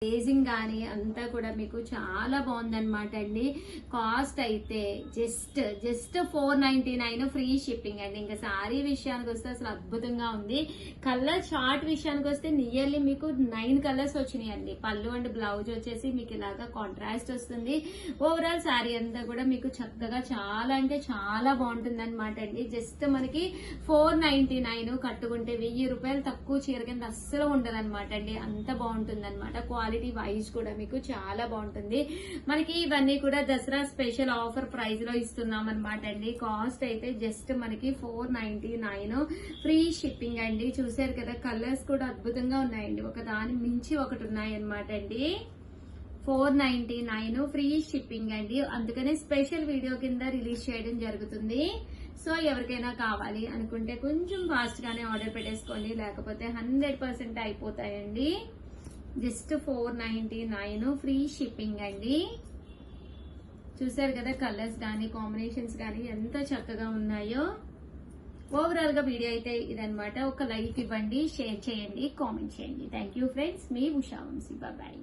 Glazing కానీ అంతా కూడా మీకు చాలా బాగుందన్నమాట అండి. కాస్ట్ అయితే జస్ట్ 499 ఫ్రీ షిప్పింగ్ అండి. ఇంకా సారీ విషయానికి వస్తే అసలు అద్భుతంగా ఉంది. కలర్ చార్ట్ విషయానికి వస్తే నియర్లీ మీకు 9 కలర్స్ వచ్చినాయి అండి. పళ్ళు అండ్ బ్లౌజ్ వచ్చేసి మీకు ఇలాగా కాంట్రాస్ట్ వస్తుంది. ఓవరాల్ సారీ అంతా కూడా మీకు చక్కగా చాలా అంటే చాలా బాగుంటుంది అనమాట అండి. జస్ట్ మనకి 499 కట్టుకుంటే 1000 రూపాయలు తక్కువ చీర కింద అస్సలు ఉండదు అనమాట అండి. అంత బాగుంటుంది అనమాట. క్వాలిటీ వైజ్ కూడా మీకు చాలా బాగుంటుంది. మనకి ఇవన్నీ కూడా దసరా స్పెషల్ ఆఫర్ ప్రైస్ లో ఇస్తున్నాం అనమాట అండి. కాస్ట్ అయితే జస్ట్ మనకి 499 ఫ్రీ షిప్పింగ్ అండి. చూసారు కదా, కలర్స్ కూడా అద్భుతంగా ఉన్నాయండి. ఒక దాని మించి ఒకటి ఉన్నాయి అనమాట అండి. 499 ఫ్రీ షిప్పింగ్ అండి. అందుకనే స్పెషల్ వీడియో కింద రిలీజ్ చేయడం జరుగుతుంది. సో ఎవరికైనా కావాలి అనుకుంటే కొంచెం ఫాస్ట్ గానే ఆర్డర్ పెట్టేసుకోండి, లేకపోతే 100% అయిపోతాయండి. జస్ట్ 499 ఫ్రీ షిప్పింగ్ అండి. చూసారు కదా, కలర్స్ కానీ కాంబినేషన్స్ కానీ ఎంత చక్కగా ఉన్నాయో. ఓవరాల్ గా వీడియో అయితే ఇదనమాట. ఒక లైక్ ఇవ్వండి, షేర్ చేయండి, కామెంట్ చేయండి. Thank you friends. మీ ఉషా వంశీ. బాయ్.